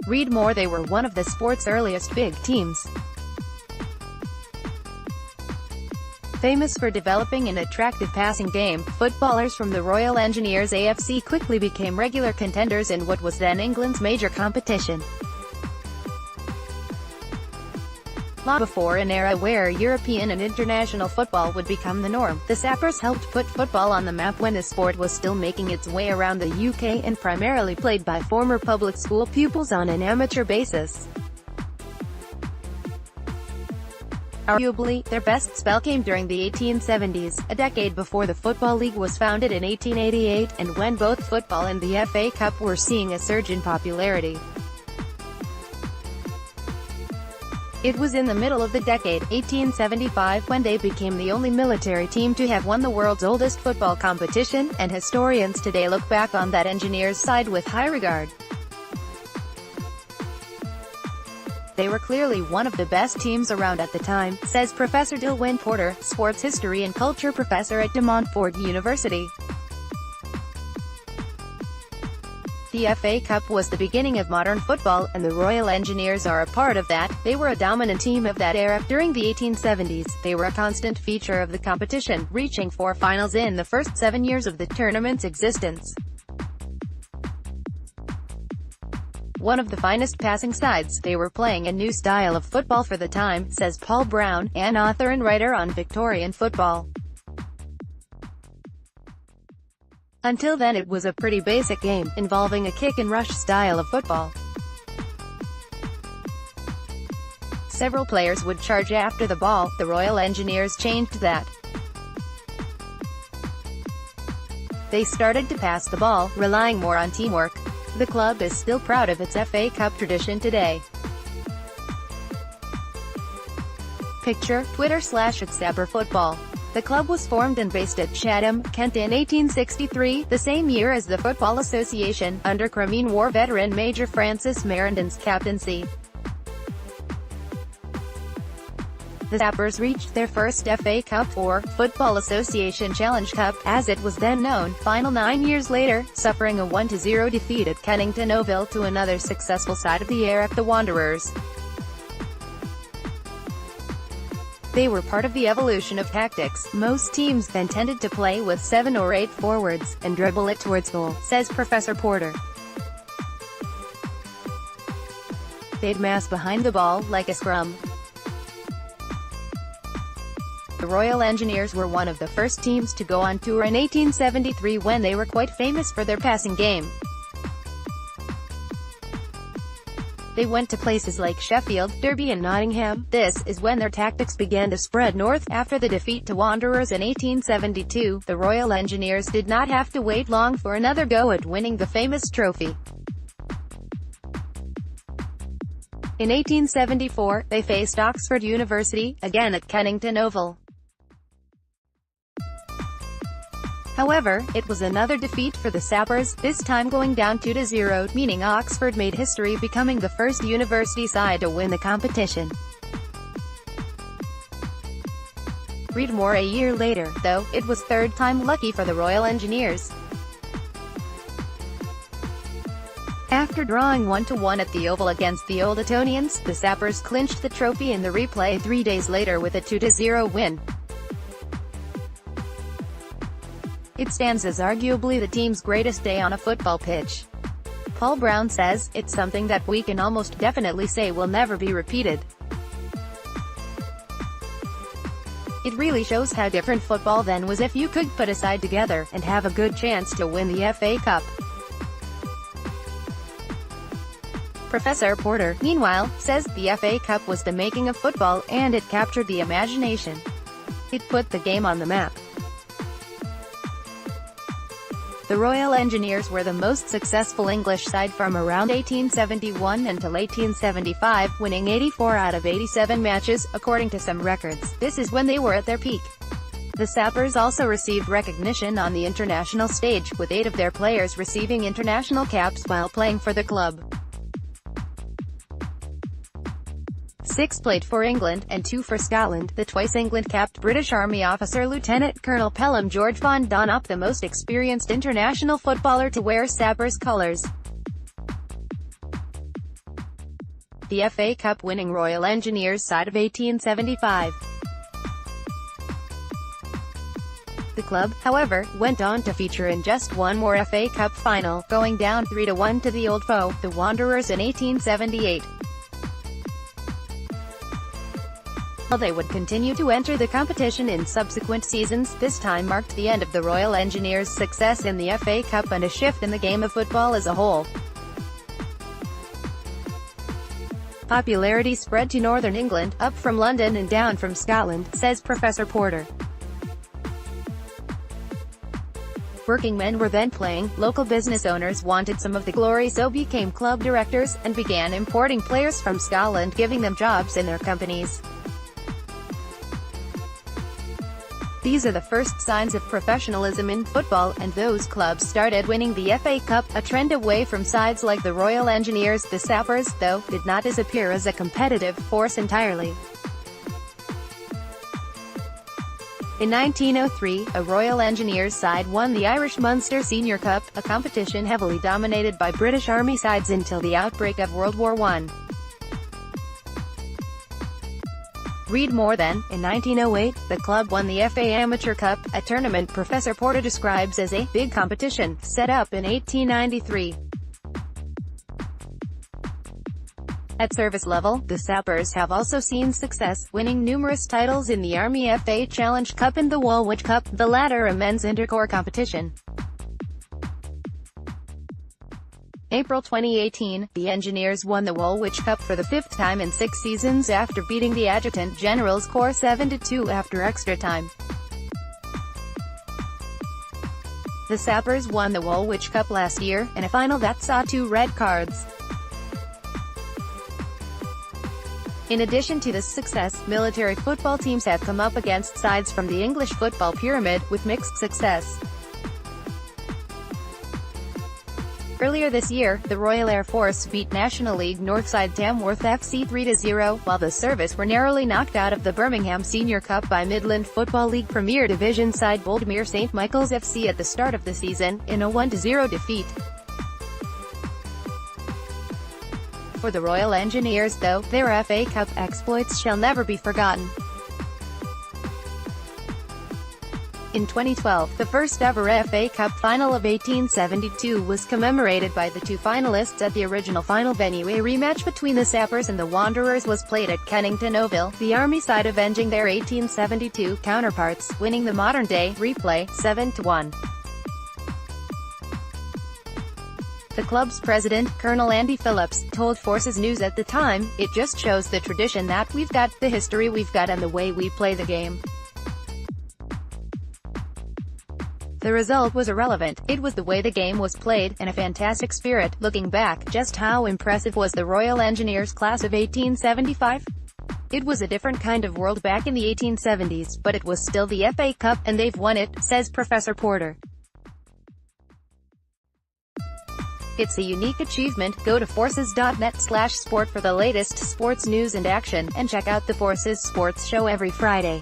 Read more. They were one of the sport's earliest big teams. Famous for developing an attractive passing game, footballers from the Royal Engineers AFC quickly became regular contenders in what was then England's major competition. Long before an era where European and international football would become the norm, the Sappers helped put football on the map when the sport was still making its way around the UK and primarily played by former public school pupils on an amateur basis. Arguably, their best spell came during the 1870s, a decade before the Football League was founded in 1888, and when both football and the FA Cup were seeing a surge in popularity. It was in the middle of the decade, 1875, when they became the only military team to have won the world's oldest football competition, and historians today look back on that Engineers side with high regard. They were clearly one of the best teams around at the time, says Professor Dilwyn Porter, sports history and culture professor at De Montfort University. The FA Cup was the beginning of modern football, and the Royal Engineers are a part of that. They were a dominant team of that era. During the 1870s, they were a constant feature of the competition, reaching 4 finals in the first 7 years of the tournament's existence. One of the finest passing sides, they were playing a new style of football for the time, says Paul Brown, an author and writer on Victorian football. Until then it was a pretty basic game, involving a kick-and-rush style of football. Several players would charge after the ball. The Royal Engineers changed that. They started to pass the ball, relying more on teamwork. The club is still proud of its FA Cup tradition today. Picture, Twitter/@SapperFootball. The club was formed and based at Chatham, Kent in 1863, the same year as the Football Association, under Crimean War veteran Major Francis Merendon's captaincy. The Sappers reached their first FA Cup, or Football Association Challenge Cup, as it was then known, final 9 years later, suffering a 1-0 defeat at Kennington Oval to another successful side of the era, the Wanderers. They were part of the evolution of tactics. Most teams then tended to play with 7 or 8 forwards, and dribble it towards goal, says Professor Porter. They'd mass behind the ball, like a scrum. The Royal Engineers were one of the first teams to go on tour in 1873 when they were quite famous for their passing game. They went to places like Sheffield, Derby and Nottingham. This is when their tactics began to spread north. After the defeat to Wanderers in 1872, the Royal Engineers did not have to wait long for another go at winning the famous trophy. In 1874, they faced Oxford University, again at Kennington Oval. However, it was another defeat for the Sappers, this time going down 2-0, meaning Oxford made history, becoming the first university side to win the competition. Read more. A year later, though, it was third time lucky for the Royal Engineers. After drawing 1-1 at the Oval against the Old Etonians, the Sappers clinched the trophy in the replay 3 days later with a 2-0 win. It stands as arguably the team's greatest day on a football pitch. Paul Brown says, "It's something that we can almost definitely say will never be repeated. It really shows how different football then was if you could put a side together, and have a good chance to win the FA Cup." Professor Porter, meanwhile, says, the FA Cup was the making of football, and it captured the imagination. It put the game on the map. The Royal Engineers were the most successful English side from around 1871 until 1875, winning 84 out of 87 matches, according to some records. This is when they were at their peak. The Sappers also received recognition on the international stage, with 8 of their players receiving international caps while playing for the club. 6 played for England, and 2 for Scotland. The twice England-capped British Army officer Lieutenant Colonel Pelham George von Donop, the most experienced international footballer to wear Sappers colours. the FA Cup winning Royal Engineers side of 1875. The club, however, went on to feature in just one more FA Cup final, going down 3-1 to the old foe, the Wanderers, in 1878. While they would continue to enter the competition in subsequent seasons, this time marked the end of the Royal Engineers' success in the FA Cup and a shift in the game of football as a whole. Popularity spread to Northern England, up from London and down from Scotland, says Professor Porter. Working men were then playing, local business owners wanted some of the glory, so became club directors, and began importing players from Scotland, giving them jobs in their companies. These are the first signs of professionalism in football, and those clubs started winning the FA Cup, a trend away from sides like the Royal Engineers. The Sappers, though, did not disappear as a competitive force entirely. In 1903, a Royal Engineers side won the Irish Munster Senior Cup, a competition heavily dominated by British Army sides until the outbreak of World War I. Read more. Then, in 1908, the club won the FA Amateur Cup, a tournament Professor Porter describes as a big competition, set up in 1893. At service level, the Sappers have also seen success, winning numerous titles in the Army FA Challenge Cup and the Woolwich Cup, the latter a men's intercorps competition. April 2018, the Engineers won the Woolwich Cup for the fifth time in 6 seasons after beating the Adjutant General's Corps 7-2 after extra time. The Sappers won the Woolwich Cup last year, in a final that saw 2 red cards. In addition to this success, military football teams have come up against sides from the English football pyramid, with mixed success. Earlier this year, the Royal Air Force beat National League North side Tamworth FC 3-0, while the service were narrowly knocked out of the Birmingham Senior Cup by Midland Football League Premier Division side Boldmere St Michael's FC at the start of the season, in a 1-0 defeat. For the Royal Engineers, though, their FA Cup exploits shall never be forgotten. In 2012, the first ever FA Cup final of 1872 was commemorated by the 2 finalists at the original final venue. A rematch between the Sappers and the Wanderers was played at Kennington Oval, the Army side avenging their 1872 counterparts, winning the modern-day replay 7-1. The club's president, Colonel Andy Phillips, told Forces News at the time, "It just shows the tradition that we've got, the history we've got, and the way we play the game. The result was irrelevant. It was the way the game was played, and a fantastic spirit." Looking back, just how impressive was the Royal Engineers class of 1875? It was a different kind of world back in the 1870s, but it was still the FA Cup, and they've won it, says Professor Porter. It's a unique achievement. Go to forces.net/sport for the latest sports news and action, and check out the Forces Sports Show every Friday.